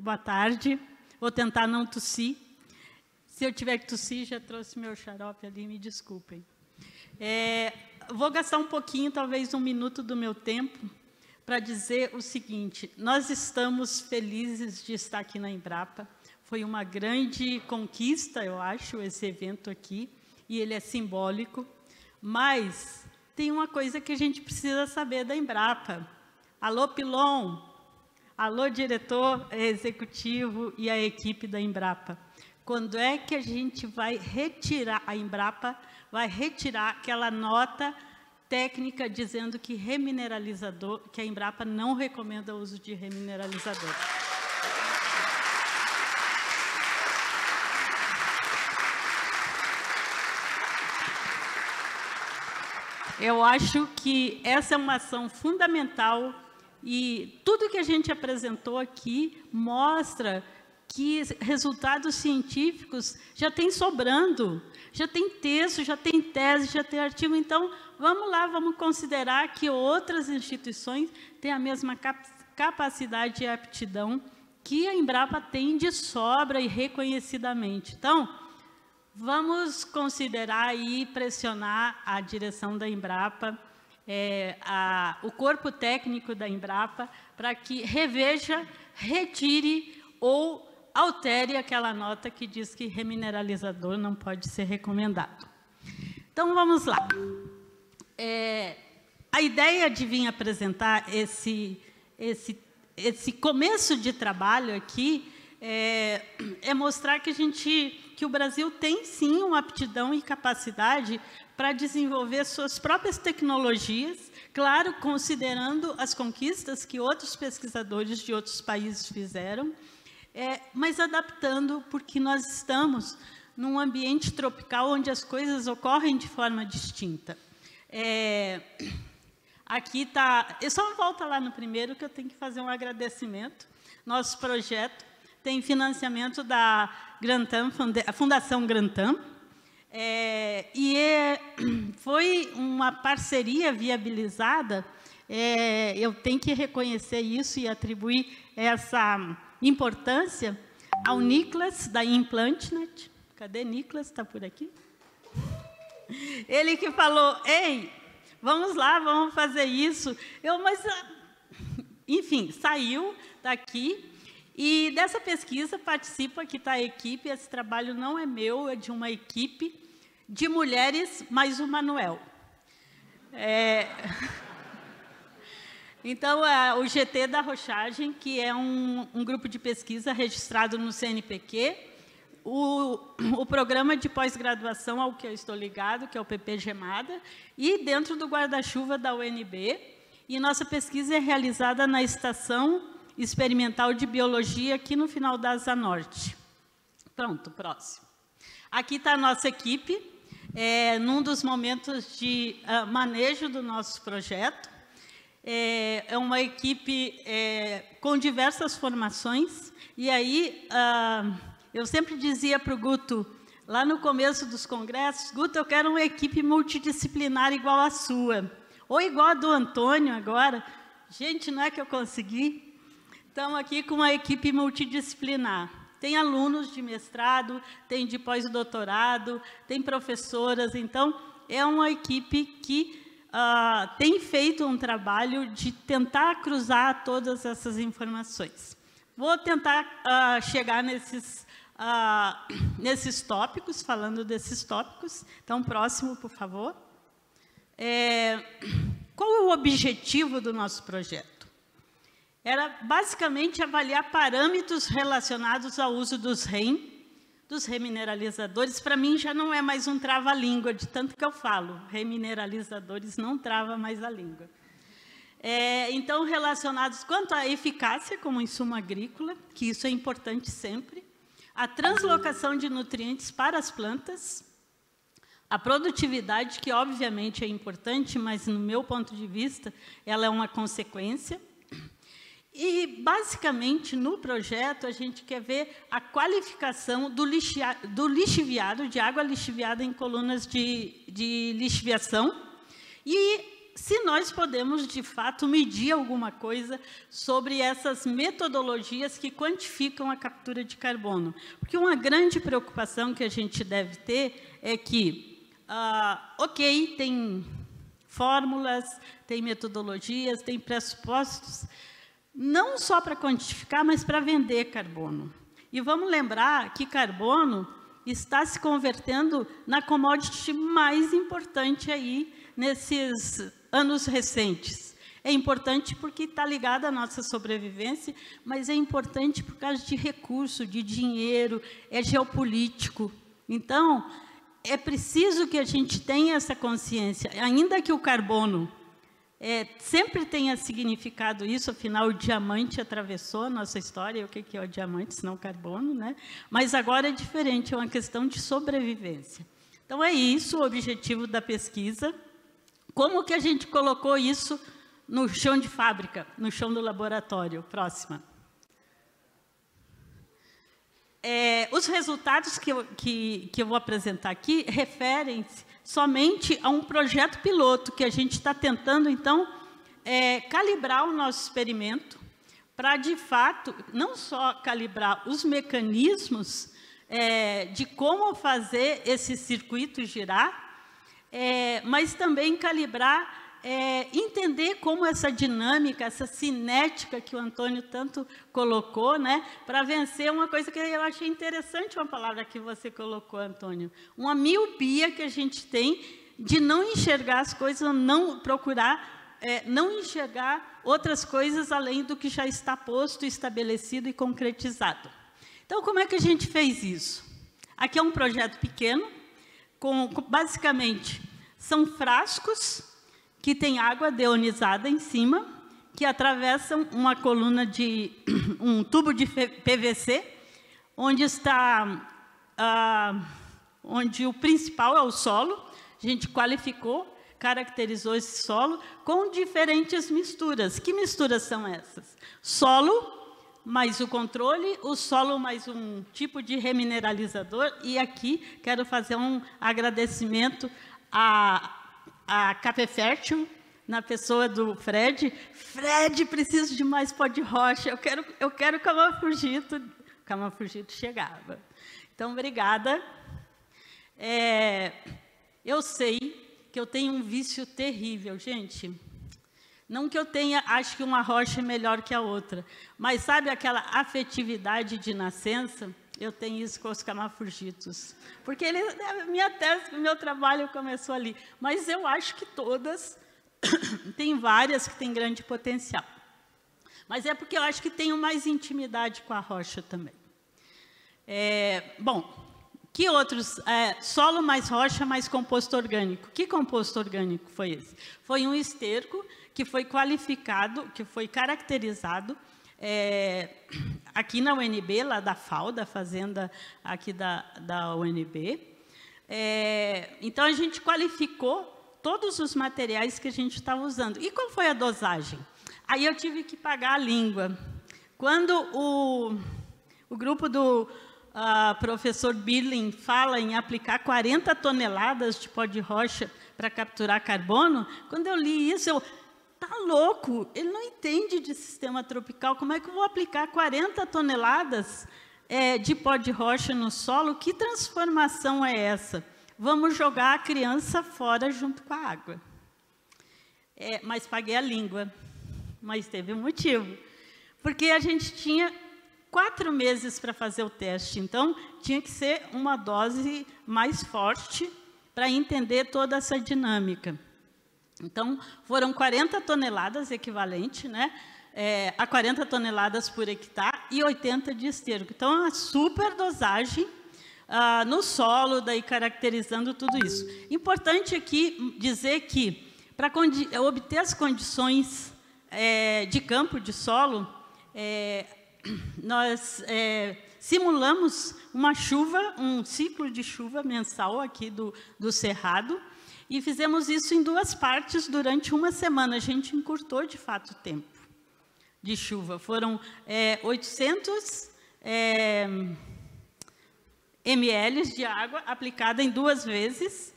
boa tarde. Vou tentar não tossir. Se eu tiver que tossir, já trouxe meu xarope ali, me desculpem. Vou gastar um pouquinho, talvez 1 minuto do meu tempo, para dizer o seguinte: nós estamos felizes de estar aqui na Embrapa. Foi uma grande conquista, eu acho, esse evento aqui, e ele é simbólico, mas tem uma coisa que a gente precisa saber da Embrapa. Alô, Pilon! Alô, diretor executivo e a equipe da Embrapa. Quando é que a gente vai retirar, a Embrapa vai retirar aquela nota técnica dizendo que remineralizador, que a Embrapa não recomenda o uso de remineralizador? Eu acho que essa é uma ação fundamental e tudo que a gente apresentou aqui mostra que resultados científicos já tem sobrando, já tem texto, já tem tese, já tem artigo. Então, vamos lá, vamos considerar que outras instituições têm a mesma capacidade e aptidão que a Embrapa tem de sobra e reconhecidamente. Então, vamos considerar e pressionar a direção da Embrapa, o corpo técnico da Embrapa, para que reveja, retire ou altere aquela nota que diz que remineralizador não pode ser recomendado. Então, vamos lá. A ideia de vir apresentar esse começo de trabalho aqui é mostrar que o Brasil tem, sim, uma aptidão e capacidade para desenvolver suas próprias tecnologias, claro, considerando as conquistas que outros pesquisadores de outros países fizeram, mas adaptando, porque nós estamos num ambiente tropical onde as coisas ocorrem de forma distinta. Aqui está... Eu só volto lá no primeiro, que eu tenho que fazer um agradecimento. Nosso projeto tem financiamento da Grantam, a Fundação Grantam, foi uma parceria viabilizada, eu tenho que reconhecer isso e atribuir essa importância ao Nicolas, da Implantnet. Cadê Nicolas? Está por aqui? Ele que falou, ei, vamos lá, vamos fazer isso. Enfim, saiu daqui. E dessa pesquisa participa, aqui está a equipe, esse trabalho não é meu, é de uma equipe de mulheres, mais o Manuel. Então, o GT da Rochagem, que é um grupo de pesquisa registrado no CNPq, o programa de pós-graduação ao que eu estou ligado, que é o PPGEMADA, e dentro do guarda-chuva da UNB, e nossa pesquisa é realizada na Estação Experimental de Biologia, aqui no final da Asa Norte. Pronto, próximo. Aqui está a nossa equipe, num dos momentos de manejo do nosso projeto. É uma equipe com diversas formações, e aí eu sempre dizia para o Guto, lá no começo dos congressos, Guto, eu quero uma equipe multidisciplinar igual a sua, ou igual a do Antônio agora. Gente, não é que eu consegui? Estamos aqui com uma equipe multidisciplinar. Tem alunos de mestrado, tem de pós-doutorado, tem professoras. Então, é uma equipe que tem feito um trabalho de tentar cruzar todas essas informações. Vou tentar chegar nesses tópicos, falando desses tópicos. Então, próximo, por favor. Qual é o objetivo do nosso projeto? Era, basicamente, avaliar parâmetros relacionados ao uso dos remineralizadores. Para mim, já não é mais um trava-língua, de tanto que eu falo. Remineralizadores não trava mais a língua. Então, relacionados quanto à eficácia como insumo agrícola, que isso é importante sempre, a translocação de nutrientes para as plantas, a produtividade, que obviamente é importante, mas, no meu ponto de vista, ela é uma consequência. E, basicamente, no projeto, a gente quer ver a qualificação do lixiviado, de água lixiviada em colunas de lixiviação, e se nós podemos, de fato, medir alguma coisa sobre essas metodologias que quantificam a captura de carbono. Porque uma grande preocupação que a gente deve ter é que, ok, tem fórmulas, tem metodologias, tem pressupostos, não só para quantificar, mas para vender carbono. E vamos lembrar que carbono está se convertendo na commodity mais importante aí nesses anos recentes. É importante porque está ligada à nossa sobrevivência, mas é importante por causa de recurso, de dinheiro, é geopolítico. Então, é preciso que a gente tenha essa consciência, ainda que o carbono sempre tenha significado isso, afinal, o diamante atravessou a nossa história, o que é o diamante, senão o carbono, né? Mas agora é diferente, é uma questão de sobrevivência. Então, é isso o objetivo da pesquisa. Como que a gente colocou isso no chão de fábrica, no chão do laboratório? Próxima. Os resultados que eu vou apresentar aqui referem-se somente a um projeto piloto que a gente está tentando, então, calibrar o nosso experimento para, de fato, não só calibrar os mecanismos de como fazer esse circuito girar, mas também calibrar, entender como essa dinâmica, essa cinética que o Antônio tanto colocou, né, para vencer uma coisa que eu achei interessante, uma palavra que você colocou, Antônio, uma miopia que a gente tem de não enxergar as coisas, não procurar, não enxergar outras coisas além do que já está posto, estabelecido e concretizado. Então, como é que a gente fez isso? Aqui é um projeto pequeno, basicamente, são frascos que tem água deionizada em cima, que atravessam uma coluna de um tubo de PVC, onde onde o principal é o solo. A gente qualificou, caracterizou esse solo com diferentes misturas. Que misturas são essas? Solo mais o controle, o solo mais um tipo de remineralizador. E aqui quero fazer um agradecimento a Café Fértil, na pessoa do Fred. Fred, preciso de mais pó de rocha, eu quero camafugito. Camafugito chegava. Então, obrigada. Eu sei que eu tenho um vício terrível, gente. Não que eu acho que uma rocha é melhor que a outra, mas sabe aquela afetividade de nascença? Eu tenho isso com os camafugitos, porque minha tese, o meu trabalho começou ali. Mas eu acho que todas, tem várias que têm grande potencial. Mas é porque eu acho que tenho mais intimidade com a rocha também. Bom, que outros? Solo mais rocha mais composto orgânico. Que composto orgânico foi esse? Foi um esterco que foi qualificado, que foi caracterizado, aqui na UNB, lá da FAO, da fazenda aqui da UNB. Então, a gente qualificou todos os materiais que a gente estava usando. E qual foi a dosagem? Aí eu tive que pagar a língua. Quando o grupo do professor Birling fala em aplicar 40 toneladas de pó de rocha para capturar carbono, quando eu li isso, tá louco, ele não entende de sistema tropical, como é que eu vou aplicar 40 toneladas de pó de rocha no solo? Que transformação é essa? Vamos jogar a criança fora junto com a água. Mas paguei a língua, mas teve um motivo, porque a gente tinha 4 meses para fazer o teste, então tinha que ser uma dose mais forte para entender toda essa dinâmica. Então, foram 40 toneladas equivalente, né, a 40 toneladas por hectare e 80 de esterco. Então, é uma super dosagem no solo, daí caracterizando tudo isso. Importante aqui dizer que, para obter as condições de campo, de solo, nós simulamos uma chuva, um ciclo de chuva mensal aqui do Cerrado, e fizemos isso em 2 partes durante uma semana. A gente encurtou, de fato, o tempo de chuva. Foram 800 ml de água aplicada em 2 vezes,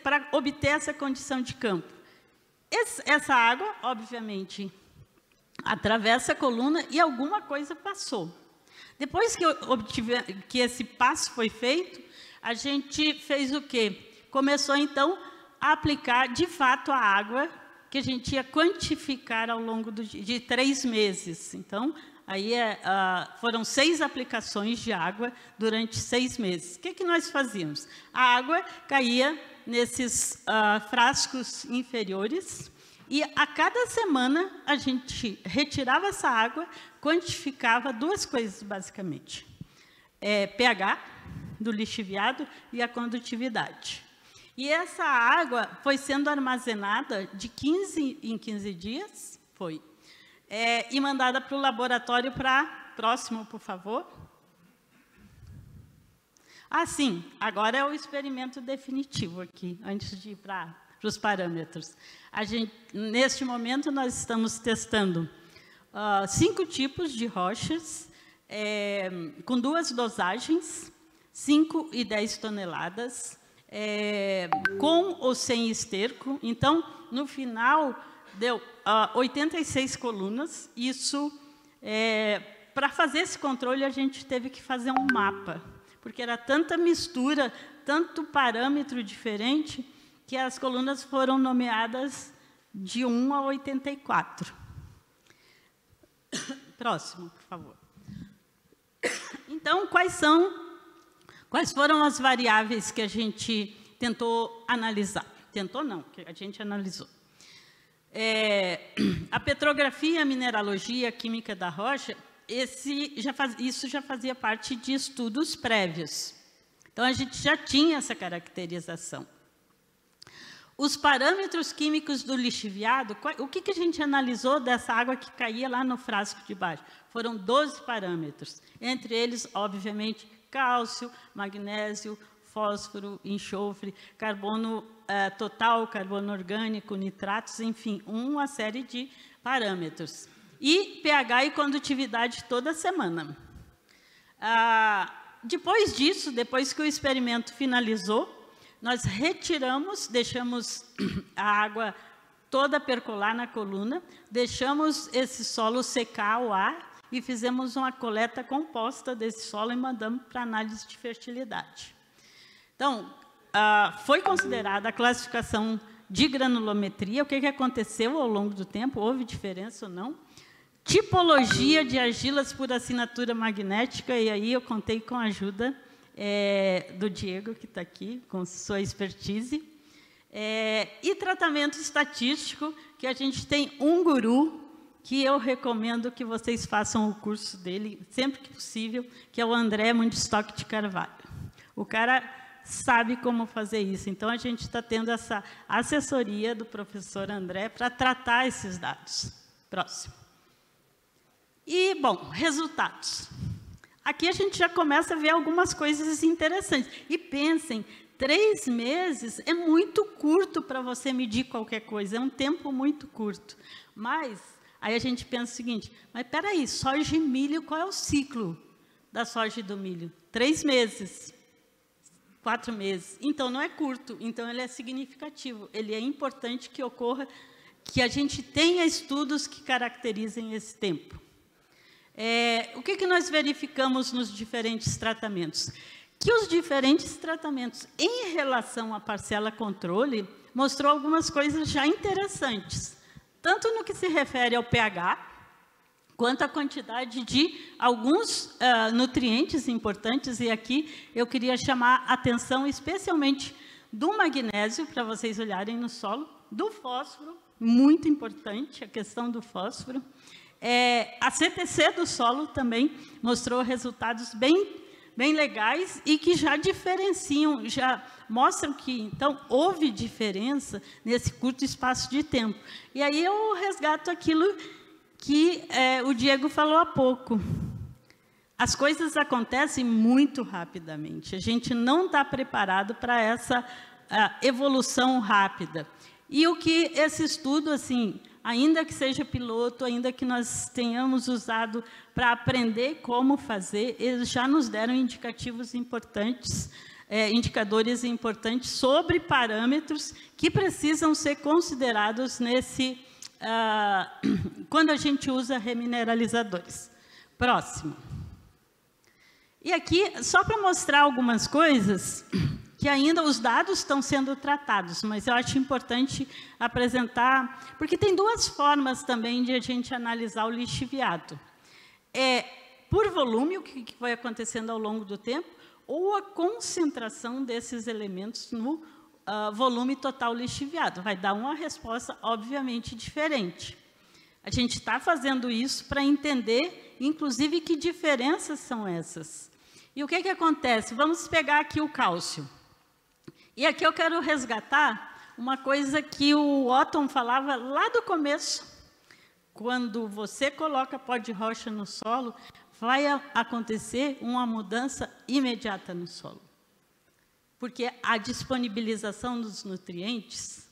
para obter essa condição de campo. essa água, obviamente, atravessa a coluna e alguma coisa passou. Depois que esse passo foi feito, a gente fez o quê? Começou, então, a aplicar, de fato, a água que a gente ia quantificar ao longo de 3 meses. Então, aí foram 6 aplicações de água durante 6 meses. O que nós fazíamos? A água caía nesses frascos inferiores e, a cada semana, a gente retirava essa água, quantificava 2 coisas, basicamente. pH do lixiviado e a condutividade. E essa água foi sendo armazenada de 15 em 15 dias, e mandada para o laboratório próximo, por favor. Sim, agora é o experimento definitivo aqui, antes de ir para os parâmetros. Neste momento, nós estamos testando 5 tipos de rochas, com 2 dosagens, 5 e 10 toneladas, com ou sem esterco. Então, no final, deu 86 colunas. Isso, para fazer esse controle, a gente teve que fazer um mapa, porque era tanta mistura, tanto parâmetro diferente, que as colunas foram nomeadas de 1 a 84. Próximo, por favor. Então, quais foram as variáveis que a gente tentou analisar? Tentou não, que a gente analisou. A petrografia, a mineralogia, a química da rocha, isso já fazia parte de estudos prévios. Então, a gente já tinha essa caracterização. Os parâmetros químicos do lixiviado, o que a gente analisou dessa água que caía lá no frasco de baixo? Foram 12 parâmetros, entre eles, obviamente, cálcio, magnésio, fósforo, enxofre, carbono total, carbono orgânico, nitratos, enfim, uma série de parâmetros. E pH e condutividade toda semana. Depois disso, depois que o experimento finalizou, nós retiramos, deixamos a água toda percolar na coluna, deixamos esse solo secar ao ar e fizemos uma coleta composta desse solo e mandamos para análise de fertilidade. Então, foi considerada a classificação de granulometria. O que aconteceu ao longo do tempo? Houve diferença ou não? Tipologia de argilas por assinatura magnética, e aí eu contei com a ajuda do Diego, que está aqui, com sua expertise. E tratamento estatístico, que a gente tem um guru, que eu recomendo que vocês façam o curso dele, sempre que possível, que é o André Mundistock de Carvalho. O cara sabe como fazer isso. Então, a gente está tendo essa assessoria do professor André para tratar esses dados. Próximo. E, bom, resultados. Aqui a gente já começa a ver algumas coisas interessantes. E pensem, 3 meses é muito curto para você medir qualquer coisa, é um tempo muito curto. Mas, aí a gente pensa o seguinte, mas espera aí, soja e milho, qual é o ciclo da soja e do milho? 3 meses, 4 meses. Então, não é curto, então ele é significativo. Ele é importante que ocorra, que a gente tenha estudos que caracterizem esse tempo. O que nós verificamos nos diferentes tratamentos? Que os diferentes tratamentos, em relação à parcela controle, mostrou algumas coisas já interessantes, tanto no que se refere ao pH, quanto à quantidade de alguns nutrientes importantes, e aqui eu queria chamar a atenção especialmente do magnésio, para vocês olharem no solo, do fósforo, muito importante a questão do fósforo. A CTC do solo também mostrou resultados bem legais e que já diferenciam, já mostram que, então, houve diferença nesse curto espaço de tempo. E aí eu resgato aquilo que o Diego falou há pouco. As coisas acontecem muito rapidamente. A gente não está preparado para essa evolução rápida. E o que esse estudo, assim, ainda que seja piloto, ainda que nós tenhamos usado para aprender como fazer, eles já nos deram indicativos importantes indicadores importantes sobre parâmetros que precisam ser considerados quando a gente usa remineralizadores. Próximo. E aqui, só para mostrar algumas coisas, que ainda os dados estão sendo tratados, mas eu acho importante apresentar, porque tem duas formas também de a gente analisar o lixiviado. Por volume, o que vai acontecendo ao longo do tempo, ou a concentração desses elementos no volume total lixiviado. Vai dar uma resposta, obviamente, diferente. A gente está fazendo isso para entender, inclusive, que diferenças são essas. E o que acontece? Vamos pegar aqui o cálcio. E aqui eu quero resgatar uma coisa que o Otton falava lá do começo. Quando você coloca pó de rocha no solo, vai acontecer uma mudança imediata no solo. Porque a disponibilização dos nutrientes,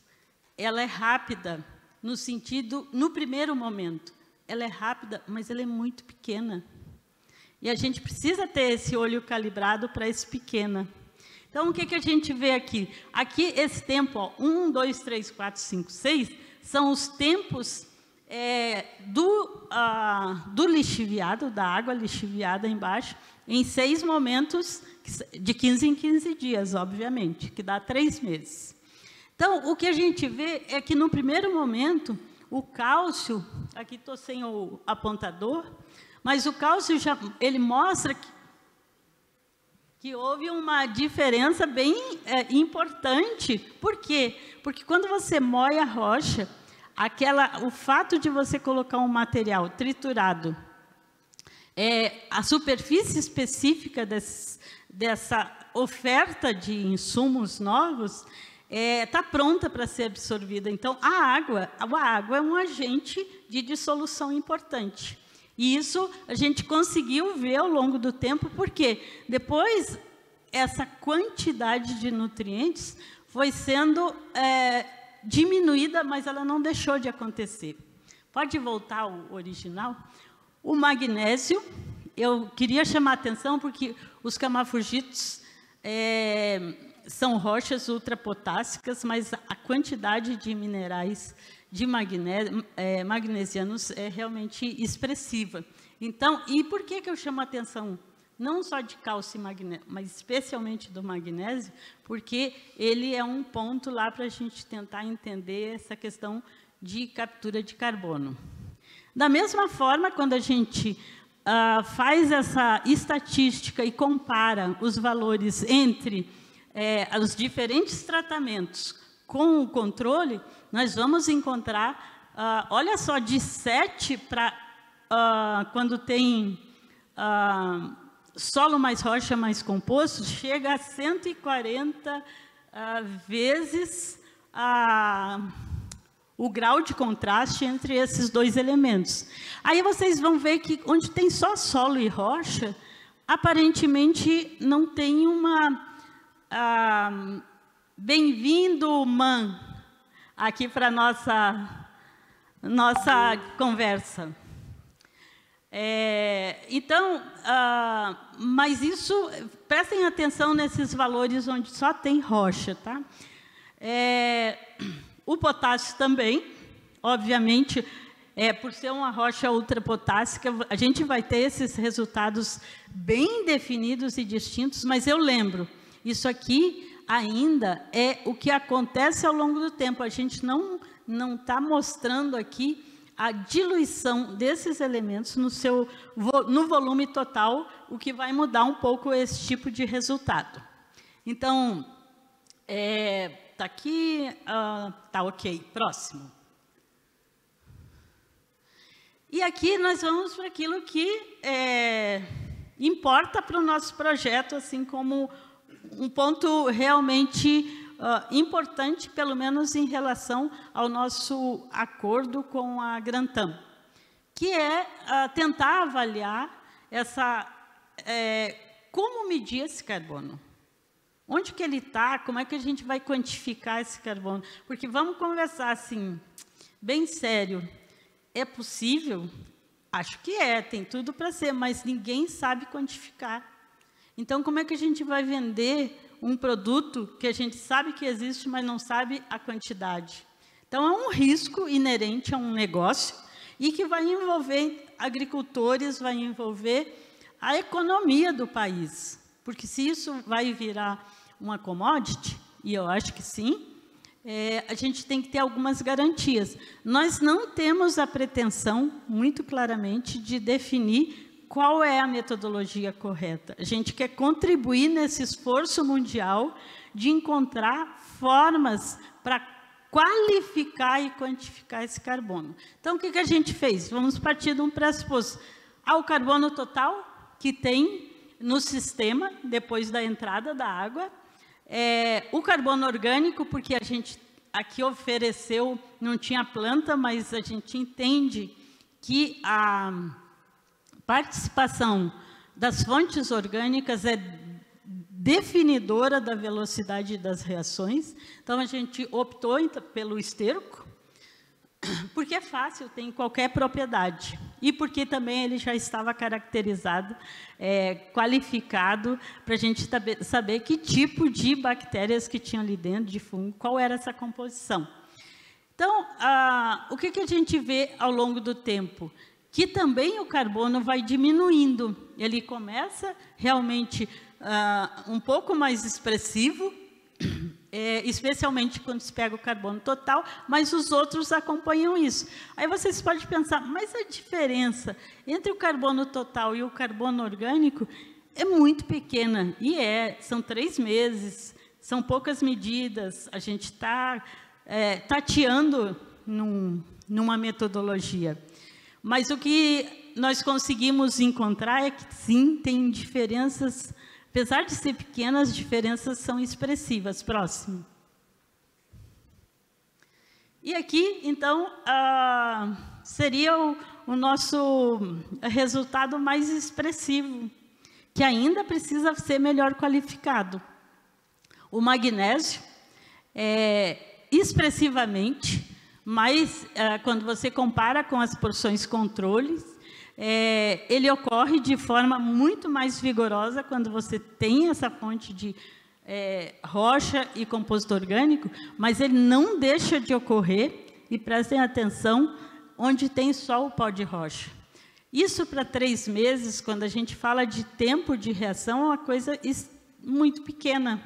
ela é rápida, no sentido, no primeiro momento, ela é rápida, mas ela é muito pequena. E a gente precisa ter esse olho calibrado para esse pequena. Então, o que a gente vê aqui? Aqui, esse tempo, ó, 1, 2, 3, 4, 5, 6, são os tempos do lixiviado, da água lixiviada embaixo, em 6 momentos, de 15 em 15 dias, obviamente, que dá 3 meses. Então, o que a gente vê é que, no primeiro momento, o cálcio, aqui estou sem o apontador, mas o cálcio, ele mostra que houve uma diferença bem importante. Por quê? Porque quando você moe a rocha, o fato de você colocar um material triturado, a superfície específica dessa oferta de insumos novos está pronta para ser absorvida. Então, a água é um agente de dissolução importante. E isso a gente conseguiu ver ao longo do tempo, porque depois essa quantidade de nutrientes foi sendo diminuída, mas ela não deixou de acontecer. Pode voltar ao original? O magnésio, eu queria chamar a atenção porque os camafugitos são rochas ultrapotássicas, mas a quantidade de minerais de magnesianos é realmente expressiva. Então, e por que eu chamo a atenção? Não só de cálcio e magnésio, mas especialmente do magnésio, porque ele é um ponto lá para a gente tentar entender essa questão de captura de carbono. Da mesma forma, quando a gente faz essa estatística e compara os valores entre os diferentes tratamentos com o controle, nós vamos encontrar, olha só, de 7 para quando tem solo mais rocha mais composto, chega a 140 vezes o grau de contraste entre esses dois elementos. Aí vocês vão ver que onde tem só solo e rocha, aparentemente não tem uma... Bem-vindo, Man, aqui para a nossa conversa. Então, mas isso, prestem atenção nesses valores onde só tem rocha, tá? O potássio também, obviamente, por ser uma rocha ultrapotássica, a gente vai ter esses resultados bem definidos e distintos, mas eu lembro, isso aqui ainda é o que acontece ao longo do tempo. A gente não está mostrando aqui a diluição desses elementos no volume total, o que vai mudar um pouco esse tipo de resultado. Então, está aqui, está ok. Próximo. E aqui nós vamos para aquilo que importa para o nosso projeto, assim como um ponto realmente importante, pelo menos em relação ao nosso acordo com a Grantam, que é tentar avaliar como medir esse carbono. Onde que ele está? Como é que a gente vai quantificar esse carbono? Porque vamos conversar assim, bem sério. É possível? Acho que tem tudo para ser, mas ninguém sabe quantificar. Então, como é que a gente vai vender um produto que a gente sabe que existe, mas não sabe a quantidade? Então, é um risco inerente a um negócio e que vai envolver agricultores, vai envolver a economia do país. Porque se isso vai virar uma commodity, e eu acho que sim, a gente tem que ter algumas garantias. Nós não temos a pretensão, muito claramente, de definir qual é a metodologia correta. A gente quer contribuir nesse esforço mundial de encontrar formas para qualificar e quantificar esse carbono. Então, o que a gente fez? Vamos partir de um pressuposto. O carbono total que tem no sistema, depois da entrada da água, o carbono orgânico, porque a gente aqui ofereceu, não tinha planta, mas a gente entende que a participação das fontes orgânicas é definidora da velocidade das reações. Então, a gente optou pelo esterco, porque é fácil, tem qualquer propriedade. E porque também ele já estava caracterizado, qualificado, para a gente saber que tipo de bactérias que tinham ali dentro, de fungo, qual era essa composição. Então, o que a gente vê ao longo do tempo? Que também o carbono vai diminuindo. Ele começa realmente um pouco mais expressivo, especialmente quando se pega o carbono total, mas os outros acompanham isso. Aí vocês podem pensar, mas a diferença entre o carbono total e o carbono orgânico é muito pequena. E são 3 meses, são poucas medidas, a gente está tateando numa metodologia. Mas o que nós conseguimos encontrar é que, sim, tem diferenças. Apesar de ser pequenas, as diferenças são expressivas. Próximo. E aqui, então, seria o nosso resultado mais expressivo, que ainda precisa ser melhor qualificado. O magnésio, expressivamente, mas quando você compara com as porções controles, ele ocorre de forma muito mais vigorosa quando você tem essa fonte de rocha e composto orgânico, mas ele não deixa de ocorrer, e prestem atenção, onde tem só o pó de rocha. Isso para 3 meses, quando a gente fala de tempo de reação, é uma coisa muito pequena,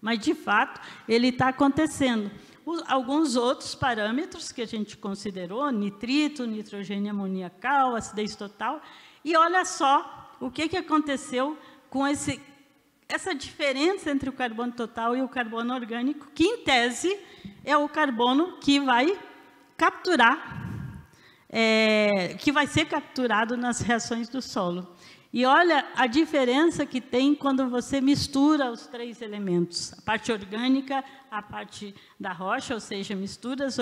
mas, de fato, ele está acontecendo. Alguns outros parâmetros que a gente considerou, nitrito, nitrogênio amoniacal, acidez total, e olha só o que aconteceu com essa diferença entre o carbono total e o carbono orgânico, que, em tese, é o carbono que vai capturar, que vai ser capturado nas reações do solo. E olha a diferença que tem quando você mistura os 3 elementos, a parte orgânica, a parte da rocha, ou seja, misturas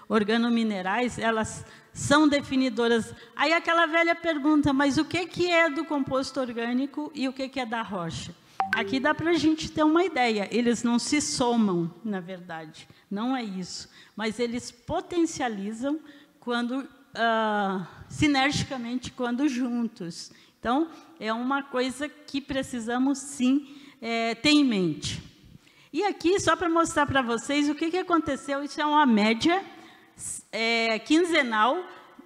organominerais, elas são definidoras. Aí aquela velha pergunta, mas o que é do composto orgânico e o que é da rocha? Aqui dá para a gente ter uma ideia, eles não se somam, na verdade, não é isso, mas eles potencializam quando, sinergicamente, quando juntos. Então, é uma coisa que precisamos, sim, ter em mente. E aqui, só para mostrar para vocês o que aconteceu, isso é uma média quinzenal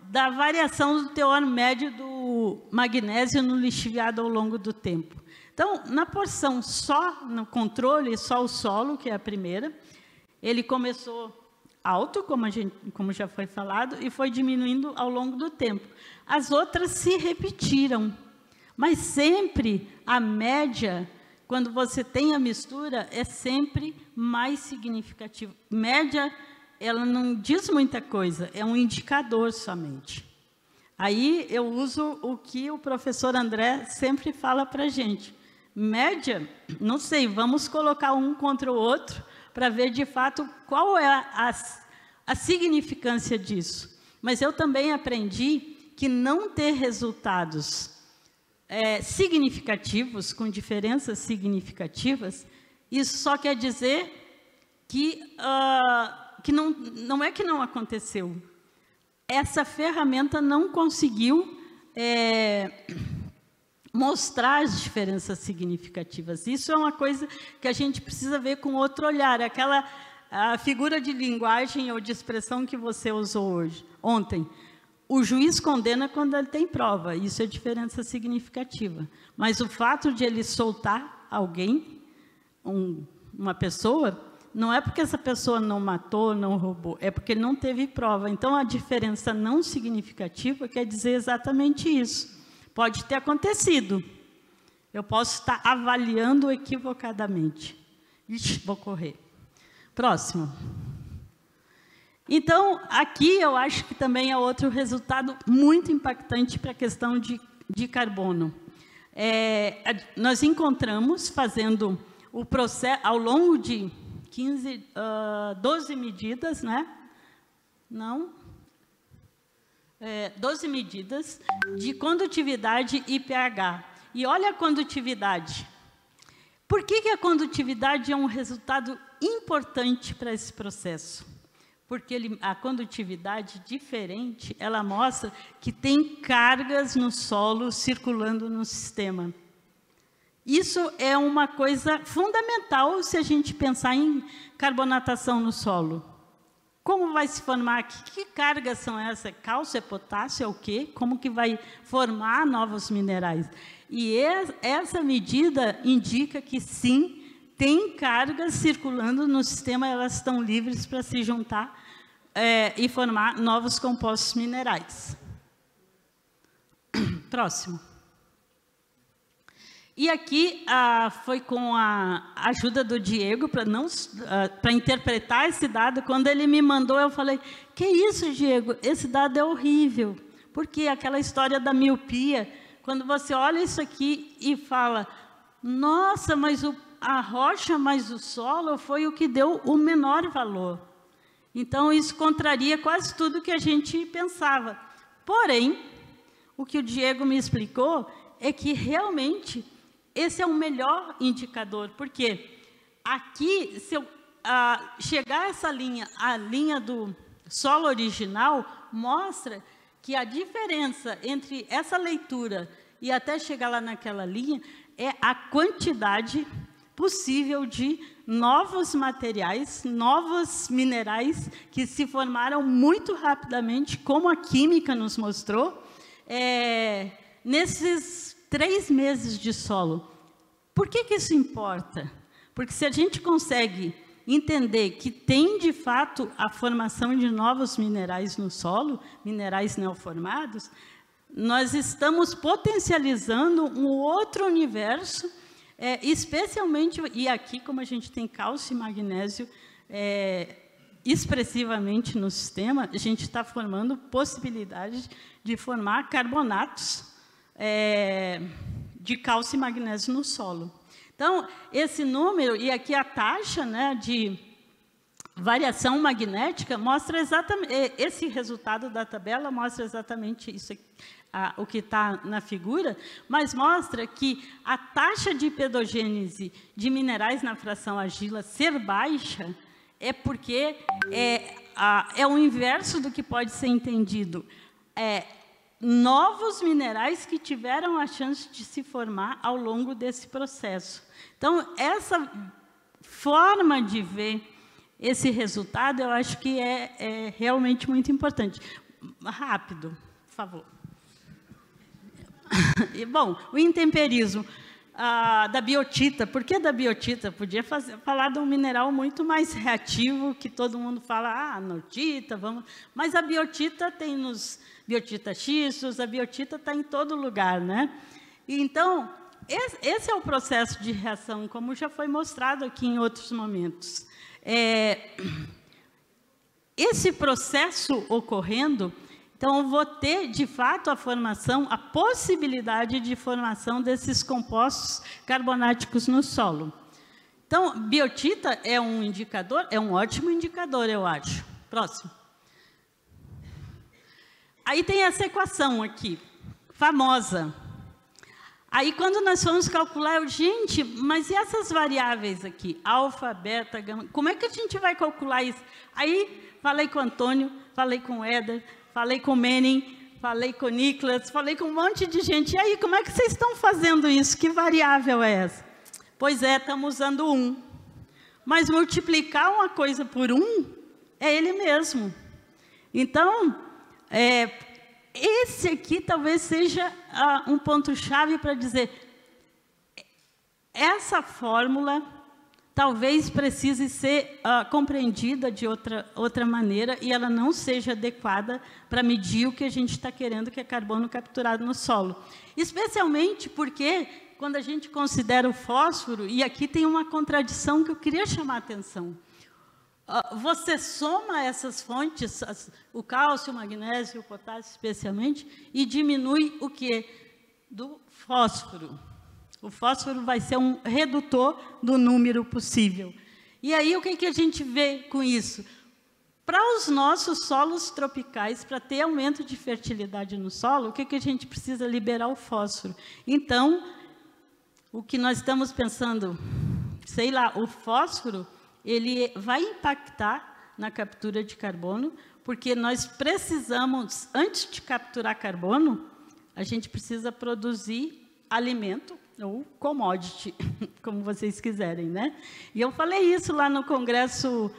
da variação do teor médio do magnésio no lixiviado ao longo do tempo. Então, na porção só, no controle, só o solo, que é a primeira, ele começou alto, como já foi falado, e foi diminuindo ao longo do tempo. As outras se repetiram, mas sempre a média, quando você tem a mistura, é sempre mais significativa. Média, ela não diz muita coisa, é um indicador somente. Aí eu uso o que o professor André sempre fala para a gente. Média, não sei, vamos colocar um contra o outro para ver, de fato, qual é a significância disso. Mas eu também aprendi que não ter resultados significativos, com diferenças significativas, isso só quer dizer que não é que não aconteceu. Essa ferramenta não conseguiu mostrar as diferenças significativas. Isso é uma coisa que a gente precisa ver com outro olhar, aquela a figura de linguagem ou de expressão que você usou ontem. O juiz condena quando ele tem prova, isso é diferença significativa. Mas o fato de ele soltar alguém, uma pessoa, não é porque essa pessoa não matou, não roubou, é porque ele não teve prova. Então, a diferença não significativa quer dizer exatamente isso. Pode ter acontecido. Eu posso estar avaliando equivocadamente. Ixi, vou correr. Próximo. Então, aqui eu acho que também é outro resultado muito impactante para a questão de carbono. Nós encontramos, fazendo o processo, ao longo de 12 medidas, né? Não? 12 medidas de condutividade e pH. E olha a condutividade. Por que a condutividade é um resultado importante para esse processo? Porque a condutividade diferente, ela mostra que tem cargas no solo circulando no sistema. Isso é uma coisa fundamental se a gente pensar em carbonatação no solo. Como vai se formar? Que cargas são essas? É cálcio, é potássio, é o quê? Como que vai formar novos minerais? E essa medida indica que, sim, tem cargas circulando no sistema, elas estão livres para se juntar e formar novos compostos minerais. Próximo. E aqui foi com a ajuda do Diego, para interpretar esse dado. Quando ele me mandou, eu falei, que isso, Diego? Esse dado é horrível. Porque aquela história da miopia, quando você olha isso aqui e fala, nossa, mas a rocha mais o solo foi o que deu o menor valor. Então, isso contraria quase tudo que a gente pensava. Porém, o que o Diego me explicou é que, realmente, esse é o melhor indicador, porque aqui, se eu chegar a essa linha, a linha do solo original, mostra que a diferença entre essa leitura e até chegar lá naquela linha é a quantidade possível de novos materiais, novos minerais que se formaram muito rapidamente, como a química nos mostrou, nesses 3 meses de solo. Por que isso importa? Porque se a gente consegue entender que tem, de fato, a formação de novos minerais no solo, minerais neoformados, nós estamos potencializando um outro universo, especialmente, e aqui, como a gente tem cálcio e magnésio expressivamente no sistema, a gente está formando possibilidade de formar carbonatos de cálcio e magnésio no solo. Então, esse número, e aqui a taxa, né, de variação magnética, mostra exatamente, esse resultado da tabela mostra exatamente isso aqui, o que está na figura, mas mostra que a taxa de pedogênese de minerais na fração argila ser baixa é porque é o inverso do que pode ser entendido. Novos minerais que tiveram a chance de se formar ao longo desse processo. Então, essa forma de ver esse resultado, eu acho que é realmente muito importante. Rápido, por favor. E, bom, o intemperismo da biotita. Por que da biotita? Podia falar de um mineral muito mais reativo, que todo mundo fala, anortita, vamos... Mas a biotita tem nos biotita xistos, a biotita está em todo lugar, né? E, então, esse é o processo de reação, como já foi mostrado aqui em outros momentos. Esse processo ocorrendo, então, eu vou ter, de fato, a possibilidade de formação desses compostos carbonáticos no solo. Então, biotita é um indicador, é um ótimo indicador, eu acho. Próximo. Aí tem essa equação aqui, famosa. Aí, quando nós fomos calcular, gente, mas e essas variáveis aqui? Alfa, beta, gama, como é que a gente vai calcular isso? Aí, falei com o Antônio, falei com o Éder, falei com o Menem, falei com o Nicolas, falei com um monte de gente. E aí, como é que vocês estão fazendo isso? Que variável é essa? Pois é, estamos usando 1. Mas multiplicar uma coisa por 1 é ele mesmo. Então, esse aqui talvez seja um ponto-chave para dizer, essa fórmula talvez precise ser compreendida de outra maneira e ela não seja adequada para medir o que a gente está querendo, que é carbono capturado no solo. Especialmente porque, quando a gente considera o fósforo, e aqui tem uma contradição que eu queria chamar a atenção. Você soma essas fontes, o cálcio, o magnésio, o potássio especialmente, e diminui o quê? Do fósforo. O fósforo vai ser um redutor do número possível. E aí, o que a gente vê com isso? Para os nossos solos tropicais, para ter aumento de fertilidade no solo, o que a gente precisa? Liberar o fósforo. Então, o que nós estamos pensando, sei lá, o fósforo, ele vai impactar na captura de carbono, porque nós precisamos, antes de capturar carbono, a gente precisa produzir alimento, ou commodity, como vocês quiserem, né? E eu falei isso lá no Congresso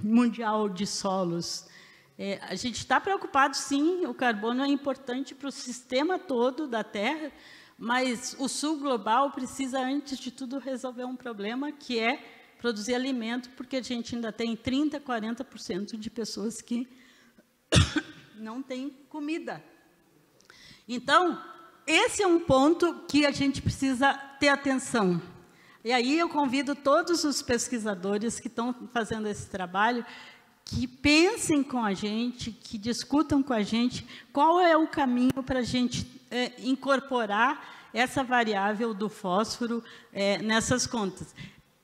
Mundial de Solos. A gente está preocupado, sim, o carbono é importante para o sistema todo da Terra, mas o sul global precisa, antes de tudo, resolver um problema, que é produzir alimento, porque a gente ainda tem 30%, 40% de pessoas que não têm comida. Então, esse é um ponto que a gente precisa ter atenção. E aí eu convido todos os pesquisadores que estão fazendo esse trabalho, que pensem com a gente, que discutam com a gente qual é o caminho para a gente incorporar essa variável do fósforo nessas contas.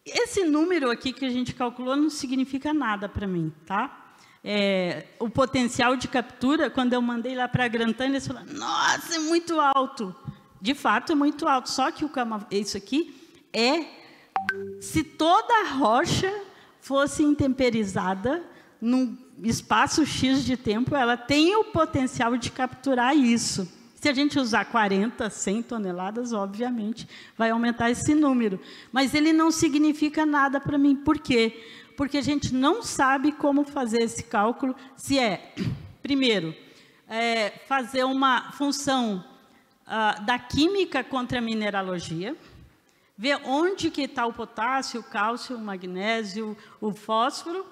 Esse número aqui que a gente calculou não significa nada para mim, tá? O potencial de captura, quando eu mandei lá para a Grantânia, eles falaram, nossa, é muito alto. De fato, é muito alto. Só que isso aqui se toda a rocha fosse intemperizada, num espaço X de tempo, ela tem o potencial de capturar isso. Se a gente usar 40, 100 toneladas, obviamente, vai aumentar esse número. Mas ele não significa nada para mim. Por quê? Porque a gente não sabe como fazer esse cálculo, se primeiro, fazer uma função da química contra a mineralogia, ver onde que está o potássio, o cálcio, o magnésio, o fósforo,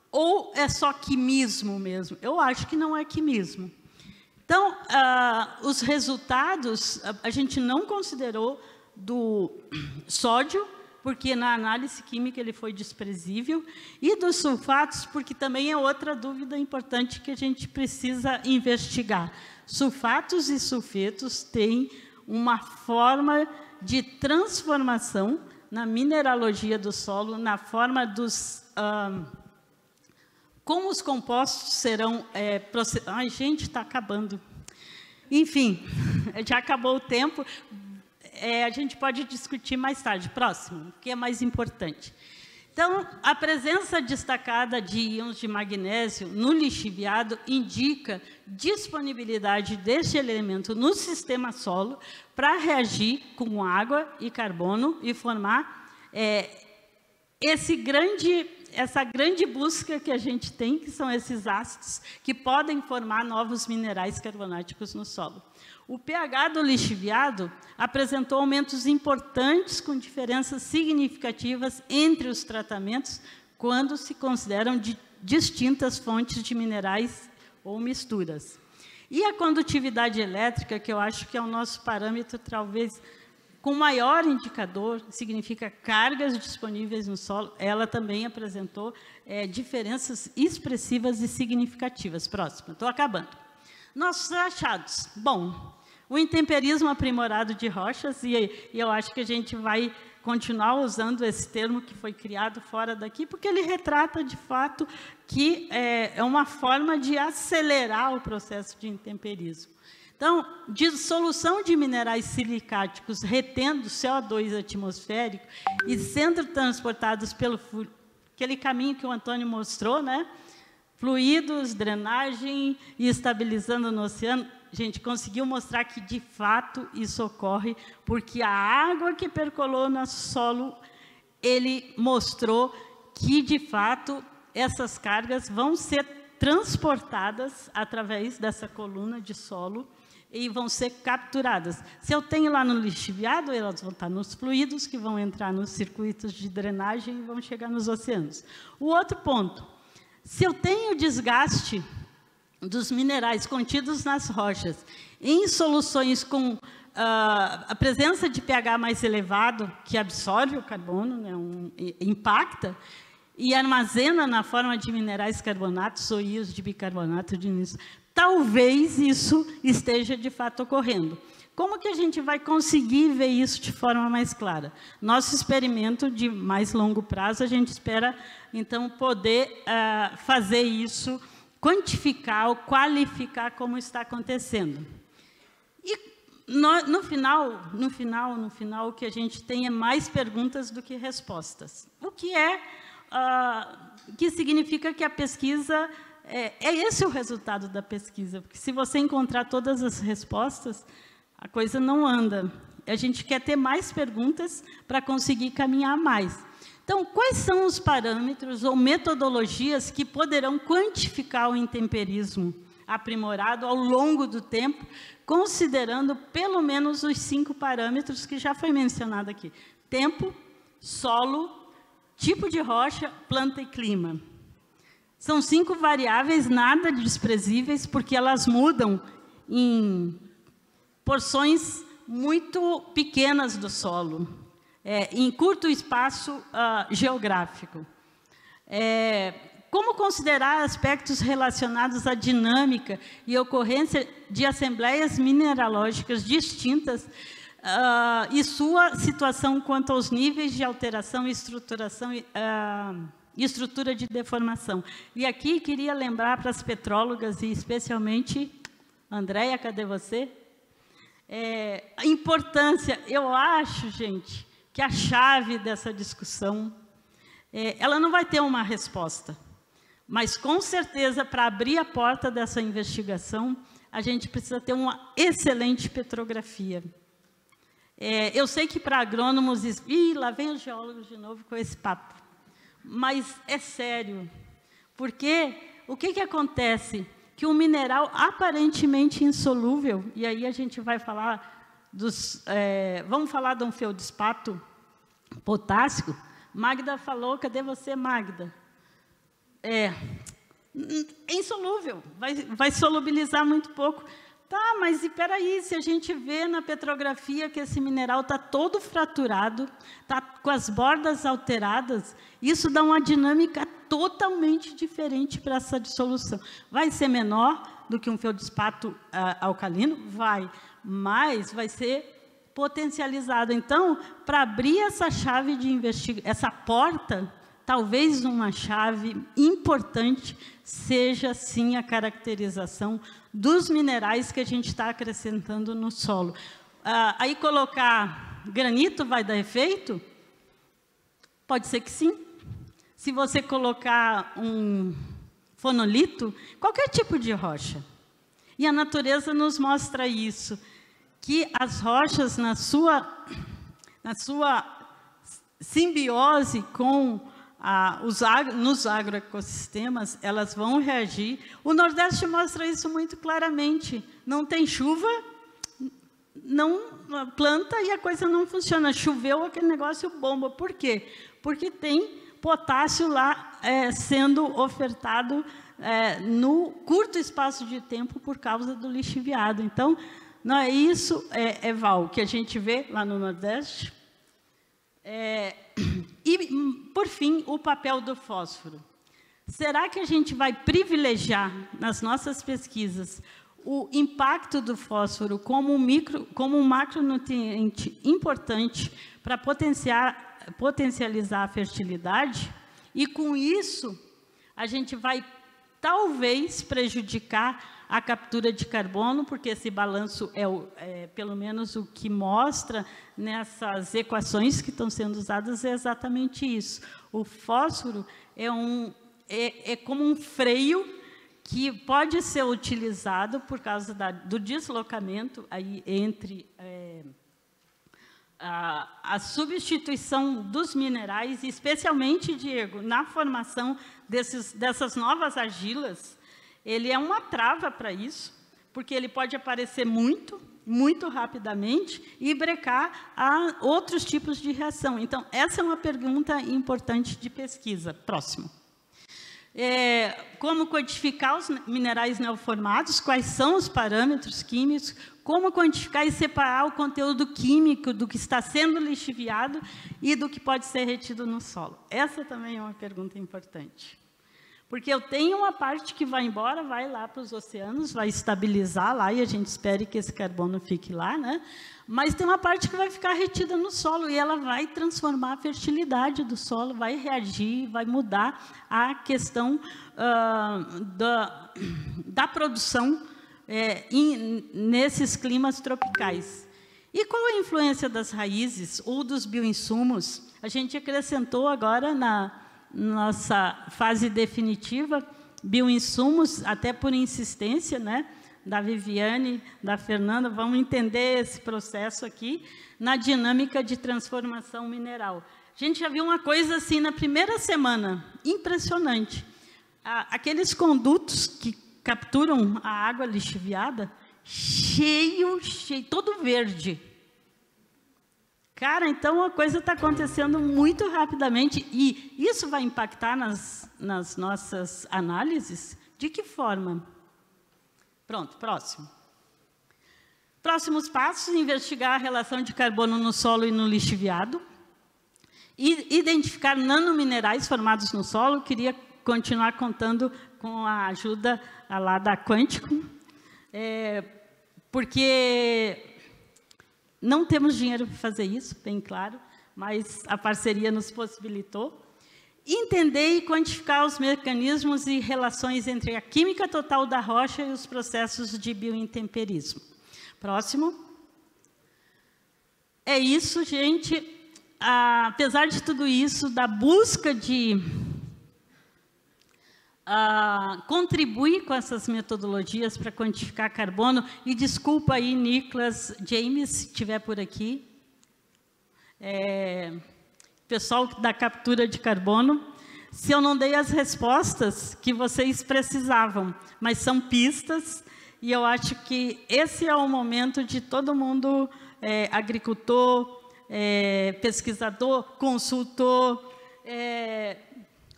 ou é só quimismo mesmo? Eu acho que não é quimismo. Então, os resultados, a gente não considerou do sódio, porque na análise química ele foi desprezível, e dos sulfatos, porque também é outra dúvida importante que a gente precisa investigar. Sulfatos e sulfetos têm uma forma de transformação na mineralogia do solo, na forma dos... como os compostos serão... Ai, gente, está acabando. Enfim, já acabou o tempo. A gente pode discutir mais tarde. Próximo, o que é mais importante. Então, a presença destacada de íons de magnésio no lixiviado indica disponibilidade deste elemento no sistema solo para reagir com água e carbono e formar essa grande busca que a gente tem, que são esses ácidos, que podem formar novos minerais carbonáticos no solo. O pH do lixiviado apresentou aumentos importantes com diferenças significativas entre os tratamentos quando se consideram distintas fontes de minerais ou misturas. E a condutividade elétrica, que eu acho que é o nosso parâmetro, talvez, com maior indicador, significa cargas disponíveis no solo, ela também apresentou diferenças expressivas e significativas. Próximo, estou acabando. Nossos achados. Bom, o intemperismo aprimorado de rochas, e eu acho que a gente vai continuar usando esse termo que foi criado fora daqui, porque ele retrata, de fato, que é uma forma de acelerar o processo de intemperismo. Então, dissolução de minerais silicáticos retendo CO2 atmosférico e sendo transportados pelo aquele caminho que o Antônio mostrou, né? Fluidos, drenagem e estabilizando no oceano. Gente, conseguiu mostrar que, de fato, isso ocorre, porque a água que percolou no solo, ele mostrou que, de fato, essas cargas vão ser transportadas através dessa coluna de solo e vão ser capturadas. Se eu tenho lá no lixiviado, elas vão estar nos fluidos, que vão entrar nos circuitos de drenagem e vão chegar nos oceanos. O outro ponto, se eu tenho desgaste dos minerais contidos nas rochas em soluções com a presença de pH mais elevado, que absorve o carbono, né, impacta, e armazena na forma de minerais carbonatos ou íons de bicarbonato de níquel, talvez isso esteja de fato ocorrendo. Como que a gente vai conseguir ver isso de forma mais clara? Nosso experimento de mais longo prazo, a gente espera, então, poder fazer isso, quantificar ou qualificar como está acontecendo. E no final, o que a gente tem é mais perguntas do que respostas. O que que significa que a pesquisa, é esse o resultado da pesquisa, porque se você encontrar todas as respostas, a coisa não anda. A gente quer ter mais perguntas para conseguir caminhar mais. Então, quais são os parâmetros ou metodologias que poderão quantificar o intemperismo aprimorado ao longo do tempo, considerando pelo menos os 5 parâmetros que já foi mencionado aqui: tempo, solo, tipo de rocha, planta e clima. São 5 variáveis nada desprezíveis, porque elas mudam em porções muito pequenas do solo, em curto espaço geográfico. Como considerar aspectos relacionados à dinâmica e ocorrência de assembleias mineralógicas distintas e sua situação quanto aos níveis de alteração e estruturação estrutura de deformação. E aqui queria lembrar para as petrólogas, e especialmente, Andréia, cadê você? A importância, eu acho, gente, que a chave dessa discussão, ela não vai ter uma resposta, mas, com certeza, para abrir a porta dessa investigação, a gente precisa ter uma excelente petrografia. Eu sei que para agrônomos, lá vem os geólogos de novo com esse papo, mas é sério, porque o que acontece? Que um mineral aparentemente insolúvel, e aí a gente vai falar vamos falar de um feldespato potássico. Magda falou, cadê você, Magda? É insolúvel, vai solubilizar muito pouco. Tá, mas espera aí, se a gente vê na petrografia que esse mineral está todo fraturado, está com as bordas alteradas, isso dá uma dinâmica totalmente diferente para essa dissolução. Vai ser menor do que um feldespato alcalino? Vai, mas vai ser potencializado. Então, para abrir essa chave de investigação, essa porta, talvez uma chave importante seja, sim, a caracterização dos minerais que a gente está acrescentando no solo. Aí colocar granito vai dar efeito? Pode ser que sim. Se você colocar um fonolito, qualquer tipo de rocha. E a natureza nos mostra isso, que as rochas, na sua simbiose com nos agroecossistemas, elas vão reagir. O Nordeste mostra isso muito claramente. Não tem chuva, não planta e a coisa não funciona. Choveu, aquele negócio bomba. Por quê? Porque tem potássio lá sendo ofertado no curto espaço de tempo por causa do lixiviado. Então, não é isso, Val, que a gente vê lá no Nordeste. E, por fim, o papel do fósforo. Será que a gente vai privilegiar, nas nossas pesquisas, o impacto do fósforo como um macronutriente importante para potencializar a fertilidade? E, com isso, a gente vai, talvez, prejudicar a captura de carbono, porque esse balanço pelo menos o que mostra nessas equações que estão sendo usadas é exatamente isso. O fósforo é é como um freio que pode ser utilizado por causa do deslocamento aí entre a substituição dos minerais, especialmente, Diego, na formação dessas novas argilas. Ele é uma trava para isso, porque ele pode aparecer muito rapidamente e brecar a outros tipos de reação. Então, essa é uma pergunta importante de pesquisa. Próximo. Como quantificar os minerais neoformados, quais são os parâmetros químicos, como quantificar e separar o conteúdo químico do que está sendo lixiviado e do que pode ser retido no solo. Essa também é uma pergunta importante. Porque eu tenho uma parte que vai embora, vai lá para os oceanos, vai estabilizar lá, e a gente espera que esse carbono fique lá, né? Mas tem uma parte que vai ficar retida no solo, e ela vai transformar a fertilidade do solo, vai reagir, vai mudar a questão da produção nesses climas tropicais. E qual a influência das raízes ou dos bioinsumos? A gente acrescentou agora na nossa fase definitiva, bioinsumos, até por insistência, né, da Viviane, da Fernanda, vamos entender esse processo aqui na dinâmica de transformação mineral. A gente já viu uma coisa assim na primeira semana, impressionante. Aqueles condutos que capturam a água lixiviada, cheio, todo verde. Cara, então a coisa está acontecendo muito rapidamente e isso vai impactar nas nossas análises? De que forma? Pronto, próximo. Próximos passos, investigar a relação de carbono no solo e no lixiviado. Identificar nanominerais formados no solo. Queria continuar contando com a ajuda lá da Quanticum, porque não temos dinheiro para fazer isso, bem claro, mas a parceria nos possibilitou. Entender e quantificar os mecanismos e relações entre a química total da rocha e os processos de biointemperismo. Próximo. É isso, gente. Apesar de tudo isso, da busca de contribuir com essas metodologias para quantificar carbono, e desculpa aí, Nicholas James, se estiver por aqui, pessoal da captura de carbono, se eu não dei as respostas que vocês precisavam, mas são pistas, e eu acho que esse é o momento de todo mundo, agricultor, pesquisador, consultor,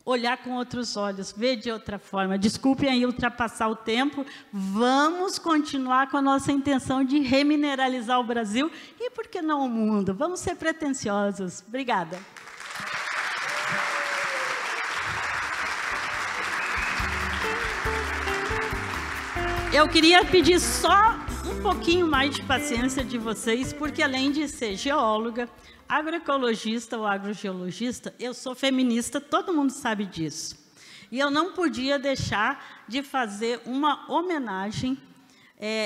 olhar com outros olhos, ver de outra forma. Desculpem aí ultrapassar o tempo, vamos continuar com a nossa intenção de remineralizar o Brasil e, por que não, o mundo? Vamos ser pretensiosos. Obrigada. Eu queria pedir só um pouquinho mais de paciência de vocês, porque além de ser geóloga, agroecologista ou agrogeologista, eu sou feminista, todo mundo sabe disso. E eu não podia deixar de fazer uma homenagem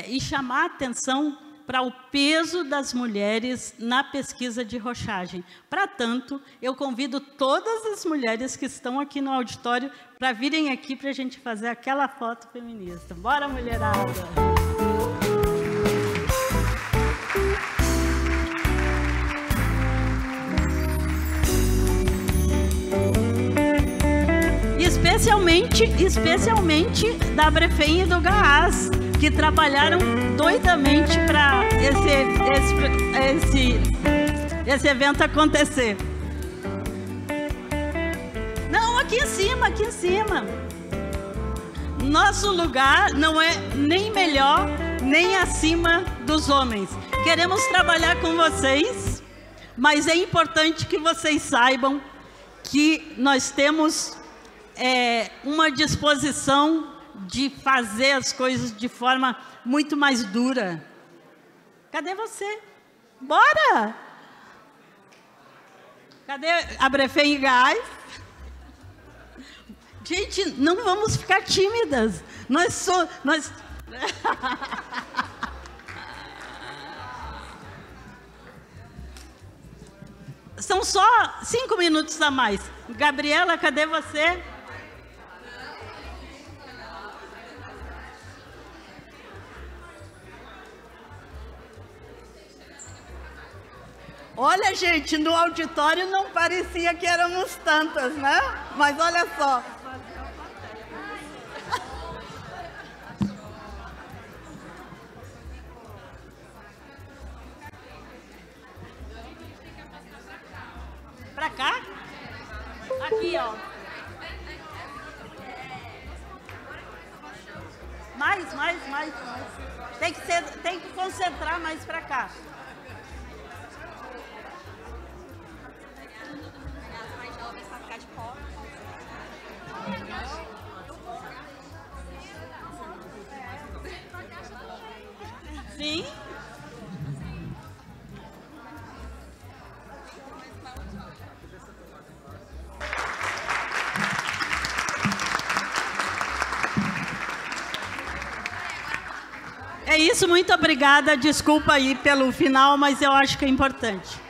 e chamar a atenção para o peso das mulheres na pesquisa de rochagem. Para tanto, eu convido todas as mulheres que estão aqui no auditório para virem aqui para a gente fazer aquela foto feminista. Bora, mulherada! Especialmente da Brefem e do GAAS, que trabalharam doidamente para esse evento acontecer. Não, aqui em cima. Nosso lugar não é nem melhor, nem acima dos homens. Queremos trabalhar com vocês, mas é importante que vocês saibam que nós temos uma disposição de fazer as coisas de forma muito mais dura. Cadê você? Bora! Cadê a Brefem e GAAS? Gente, não vamos ficar tímidas. São só 5 minutos a mais. Gabriela, cadê você? Olha, gente, no auditório não parecia que éramos tantas, né? Mas olha só. Para cá? Aqui, ó. Mais. Tem que concentrar mais para cá. Sim. É isso, muito obrigada. Desculpa aí pelo final, mas eu acho que é importante.